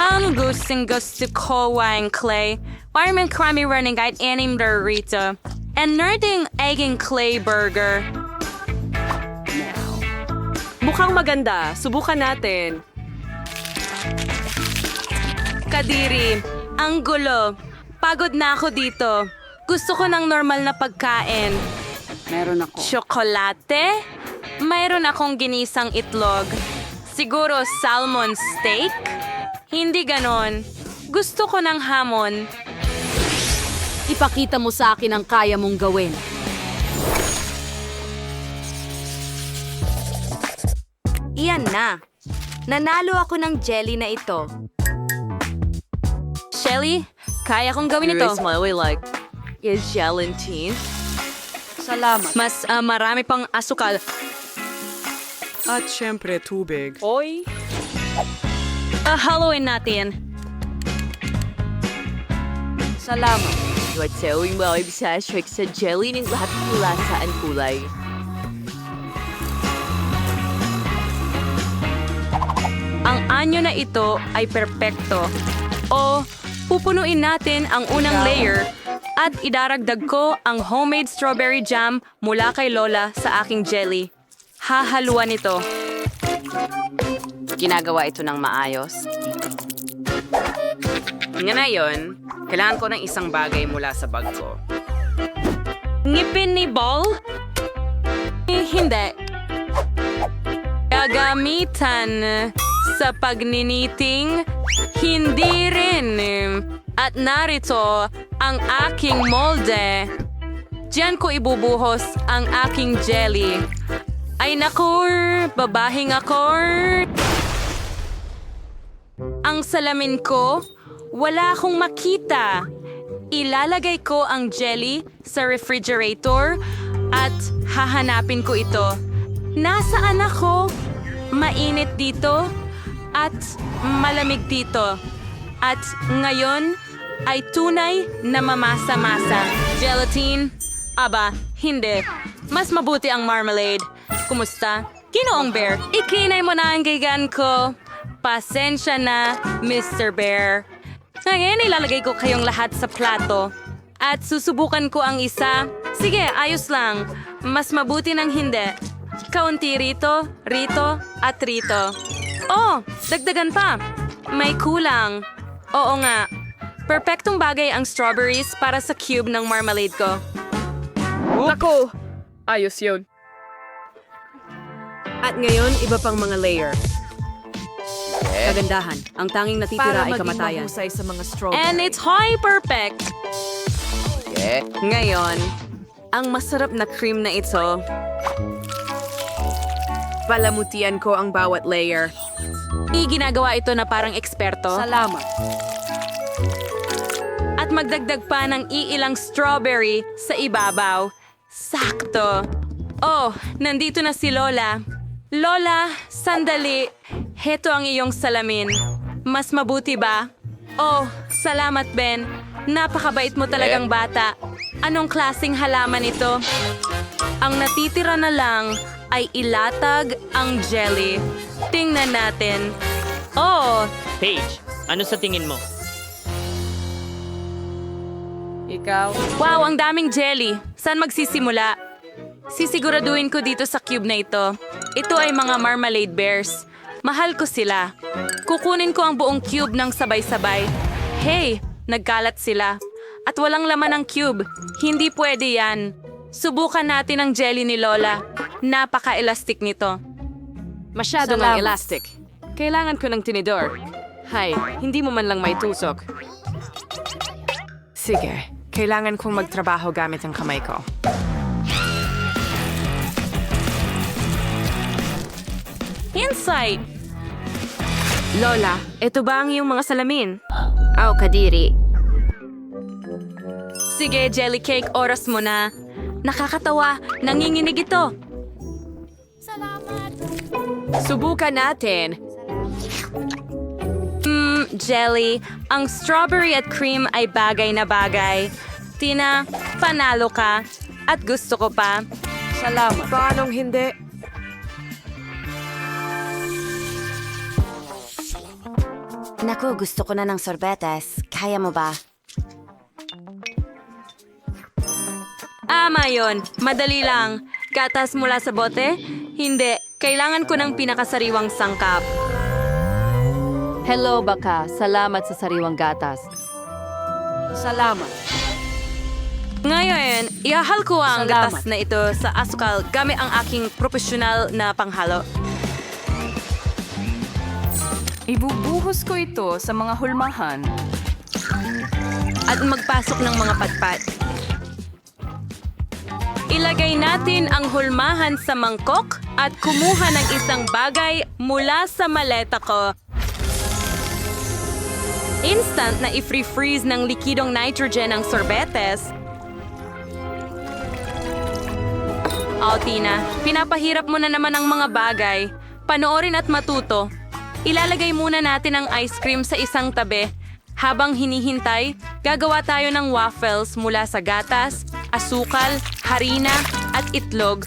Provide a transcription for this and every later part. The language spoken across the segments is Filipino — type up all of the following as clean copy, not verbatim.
Ang gustong gusto ko wine clay. Fireman crummy running kahit anim rito. And nerding egging clay burger. Mukhang maganda. Subukan natin. Kadiri, ang gulo. Pagod na ako dito. Gusto ko ng normal na pagkain. Meron ako. Tsokolate? Mayroon akong ginisang itlog. Siguro salmon steak? Hindi ganon. Gusto ko ng hamon. Ipakita mo sa akin ang kaya mong gawin. Iyan na. Nanalo ako ng jelly na ito. Shelly, kaya kong gawin ito. Is gelatine? Salamat. Mas marami pang asukal. At syempre, tubig. Oy, Haluin natin. Salamat. Watawing mga ibisaswag sa jelly ng lahat ng lasa at kulay. Ang anyo na ito ay perpekto. O, pupunuin natin ang unang layer at idaragdag ko ang homemade strawberry jam mula kay Lola sa aking jelly. Hahaluan ito. Ginagawa ito ng maayos. Ngayon, kailangan ko ng isang bagay mula sa bag ko. Ngipin ni Ball? Hindi. Gagamitan sa pagniniting? Hindi rin. At narito ang aking molde. Diyan ko ibubuhos ang aking jelly. Ay naku, babahing ako. Ang salamin ko, wala akong makita. Ilalagay ko ang jelly sa refrigerator at hahanapin ko ito. Nasaan ako? Mainit dito at malamig dito. At ngayon ay tunay na mamasa-masa. Gelatine? Aba, hindi. Mas mabuti ang marmalade. Kumusta? Ginoong Bear, ikinay mo na ang gigan ko. Pasensya na, Mr. Bear. Ngayon ilalagay ko kayong lahat sa plato. At susubukan ko ang isa. Sige, ayos lang. Mas mabuti ng hindi. Kaunti rito, rito, at rito. Oh, dagdagan pa. May kulang. Oo nga. Perpektong bagay ang strawberries para sa cube ng marmalade ko. Nako! Ayos yun. At ngayon, iba pang mga layer. Kagandahan. Ang tanging natitira ay kamatayan. sa mga strawberry. And it's high perfect. Ngayon, ang masarap na cream na ito. Palamutian ko ang bawat layer. Ginagawa ito na parang eksperto. Salamat. At magdagdag pa ng iilang strawberry sa ibabaw. Sakto. Oh, nandito na si Lola. Lola, sandali. Heto ang iyong salamin. Mas mabuti ba? Oh, salamat, Ben. Napakabait mo talagang bata. Anong klaseng halaman ito? Ang natitira na lang ay ilatag ang jelly. Tingnan natin. Oh, Paige, ano sa tingin mo? Ikaw? wow, ang daming jelly. Saan magsisimula? Sisiguraduhin ko dito sa cube na ito. Ito ay mga marmalade bears. Mahal ko sila. Kukunin ko ang buong cube ng sabay-sabay. Hey, nagkalat sila. At walang laman ang cube. Hindi pwede yan. Subukan natin ang jelly ni Lola. Napaka-elastic nito. Masyado ng elastic. Kailangan ko ng tinidor. Hay, hindi mo man lang may tusok. Sige, kailangan kong magtrabaho gamit ang kamay ko. Insight! Lola, ito ba ang iyong mga salamin? Aw, Kadiri. Sige, jelly cake, oras mo na. Nakakatawa, nanginginig ito. Subukan natin. Jelly, ang strawberry at cream ay bagay na bagay. Tina, panalo ka. At gusto ko pa. Salamat. Paanong hindi? Naku, gusto ko na ng sorbetes. Kaya mo ba? Yon. Madali lang. Gatas mula sa bote? Hindi. Kailangan ko ng pinakasariwang sangkap. Hello, Baka. Salamat sa sariwang gatas. Salamat. Ngayon, ihahal ko ang Salamat. gatas na ito sa asukal gamit ang aking profesional na panghalo. Ibubuhos ko ito sa mga hulmahan. At magpasok ng mga patpat. Ilagay natin ang hulmahan sa mangkok at kumuha ng isang bagay mula sa maleta ko. Instant na i-freeze ng likidong nitrogen ang sorbetes. Tina, pinapahirap mo na naman ang mga bagay. Panoorin at matuto. Ilalagay muna natin ang ice cream sa isang tabi. Habang hinihintay, gagawa tayo ng waffles mula sa gatas, asukal, harina, at itlog.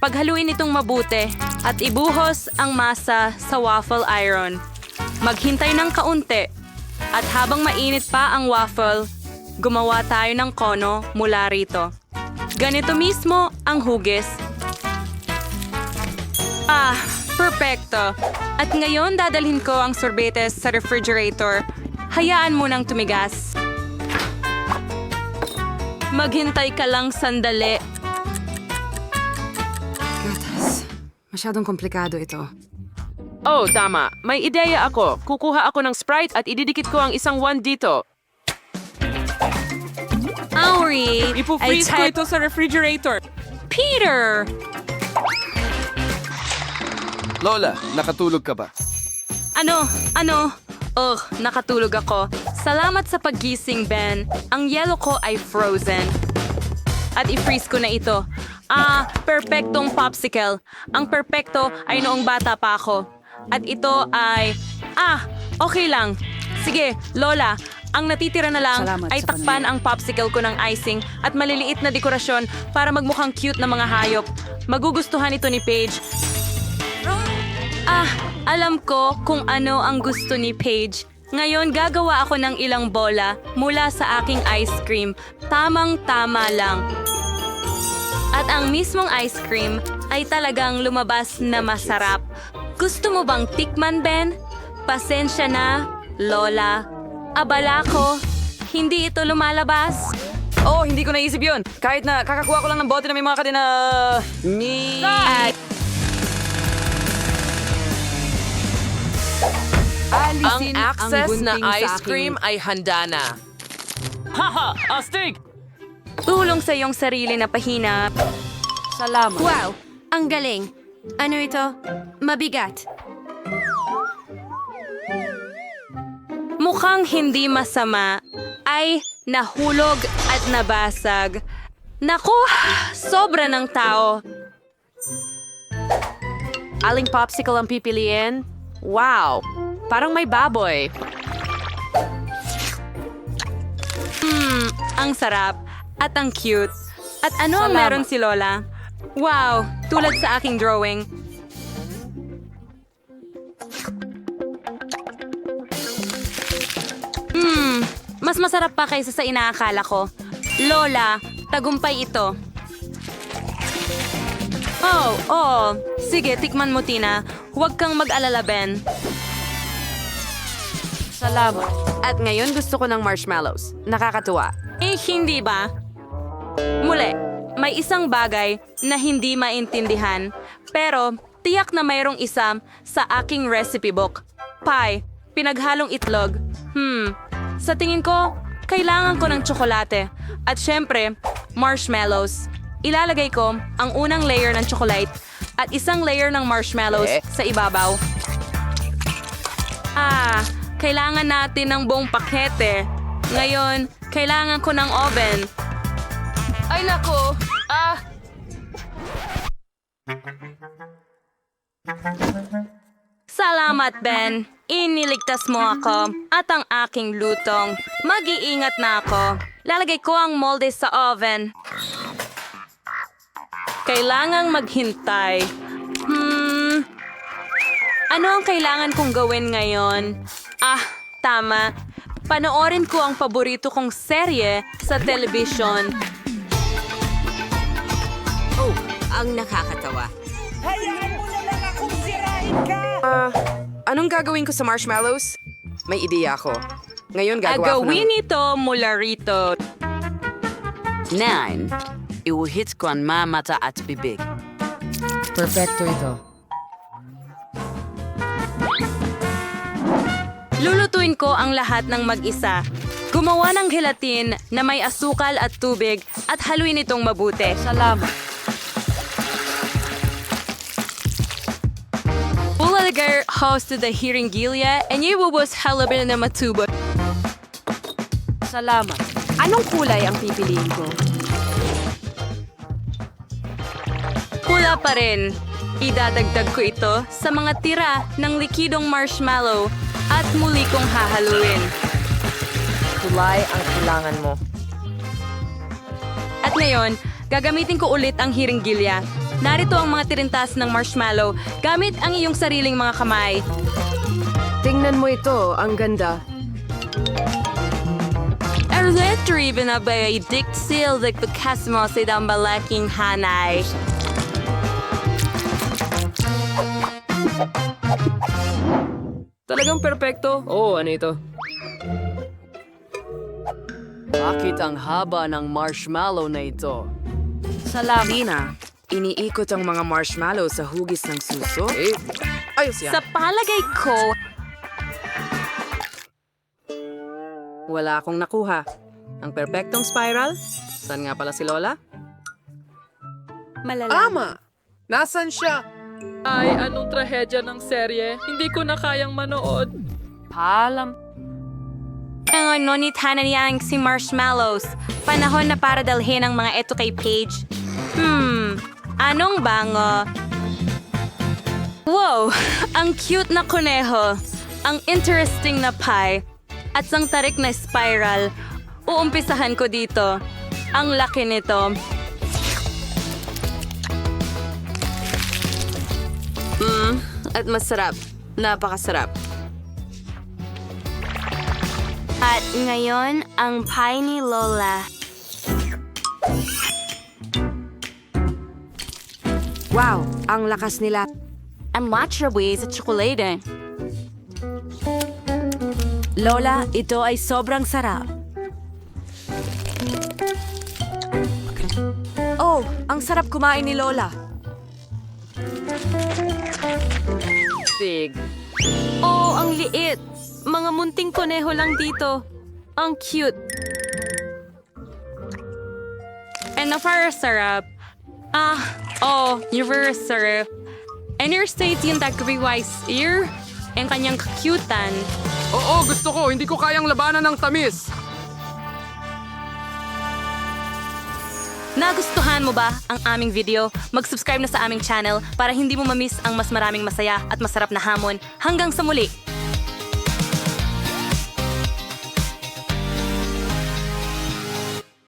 Paghaluin itong mabuti at ibuhos ang masa sa waffle iron. Maghintay ng kaunti. At habang mainit pa ang waffle, gumawa tayo ng kono mula rito. Ganito mismo ang hugis. Perfecto. At ngayon dadalhin ko ang sorbetes sa refrigerator. Hayaan mo nang tumigas. Maghintay ka lang sandali. Gatas. Masyadong komplikado ito. Oh, tama. May ideya ako. Kukuha ako ng Sprite at ididikit ko ang isang wand dito. Auri! Ipo-freeze ko ito sa refrigerator. Peter! Lola, nakatulog ka ba? Ano? Nakatulog ako. Salamat sa paggising, Ben. Ang yellow ko ay frozen. At i-freeze ko na ito. Perpektong popsicle. Ang perpekto ay noong bata pa ako. At ito ay... okay lang. Sige, Lola, ang natitira na lang Salamat ay sa takpan ang popsicle ko ng icing at maliliit na dekorasyon para magmukhang cute na mga hayop. Magugustuhan ito ni Paige. Alam ko kung ano ang gusto ni Paige. Ngayon gagawa ako ng ilang bola mula sa aking ice cream. Tamang-tama lang. At ang mismong ice cream ay talagang lumabas na masarap. Gusto mo bang tikman, Ben? Pasensya na, Lola. Abala ko, hindi ito lumalabas. Oh, hindi ko naisip yun. Kahit na kakakuha ko lang ng bote na may mga kadena... Alisin Ang access na gunting sa ice aking- cream ay handa na. Haha! Astig! Tulong sa iyong sarili na pahina. Salamat. Wow! Ang galing. Ano ito? Mabigat. Mukhang hindi masama. Ay, nahulog at nabasag. Naku, sobra ng tao. Aling popsicle ang pipiliin? Wow! Parang may baboy. Ang sarap at ang cute. At ano ang meron si Lola? Wow, tulad sa aking drawing. Mas masarap pa kaysa sa inaakala ko. Lola, tagumpay ito. Oh. Sige, tikman mo, Tina. Huwag kang mag-alala, Ben. Salamat. At ngayon gusto ko ng marshmallows. Nakakatuwa. Hindi ba? Muli, may isang bagay na hindi maintindihan. Pero tiyak na mayroong isa sa aking recipe book. Pie, pinaghalong itlog. Sa tingin ko, kailangan ko ng tsokolate. At syempre, marshmallows. Ilalagay ko ang unang layer ng chocolate at isang layer ng marshmallows sa ibabaw. Kailangan natin ng buong pakete. Ngayon, kailangan ko ng oven. Ay nako! Salamat, Ben. Iniligtas mo ako at ang aking lutong. Mag-iingat na ako. Lalagay ko ang molde sa oven. Kailangang maghintay. Ano ang kailangan kong gawin ngayon? Tama. Panoorin ko ang paborito kong serye sa telebisyon. Oh, ang nakakatawa. Anong gagawin ko sa marshmallows? May ideya ako. Ngayon gagawa ko Agawin ng... ito mula rito. 9. Iuhit ko ang mata at bibig. Perfecto ito. Lulutuin ko ang lahat ng mag-isa. Gumawa ng gelatin na may asukal at tubig at haluin itong mabuti. Salamat. Ulalagay host to the hiringilya and ibubos halabin na matubo. Salamat. Anong kulay ang pipiliin ko? Pula pa rin. Idadagdag ko ito sa mga tira ng likidong marshmallow at muli kong hahaluin. Kulay ang kailangan mo. At ngayon, gagamitin ko ulit ang hiringgilya. Narito ang mga tirintas ng marshmallow gamit ang iyong sariling mga kamay. Tingnan mo ito, ang ganda. Electric na ba ay diksil ng pagkasmo sa idang malaking hanay? Talagang perpekto? Oo, ano ito? Bakit ang haba ng marshmallow na ito? Salamat. Lina, iniikot ang mga marshmallow sa hugis ng suso? Ayos yan. Sa palagay ko, Wala akong nakuha. Ang perpektong spiral? Saan nga pala si Lola? Ama! Nasaan siya? Ay, anong trahedya ng serye? Hindi ko na kayang manood. Paalam. ang nonitanan niyang si Marshmallows. Panahon na para dalhin ang mga eto kay Paige. Anong bango? Wow! Ang cute na kuneho. Ang interesting na pie. At ang tarik na spiral. Uumpisahan ko dito. Ang laki nito. At masarap. Napakasarap. At ngayon, ang pie ni Lola. Wow! Ang lakas nila. Ang matcha-ways at tsokolate. Lola, ito ay sobrang sarap. Oh, ang sarap kumain ni Lola. Sig. Oh, ang liit. Mga munting koneho lang dito. Ang cute. And para sarap. You're very sarap. And your state yung tagriwise ear. Ang kanyang kakyutan. Oo, gusto ko. Hindi ko kayang labanan ng tamis. Nagustuhan mo ba ang aming video? Mag-subscribe na sa aming channel para hindi mo mamiss ang mas maraming masaya at masarap na hamon. Hanggang sa muli!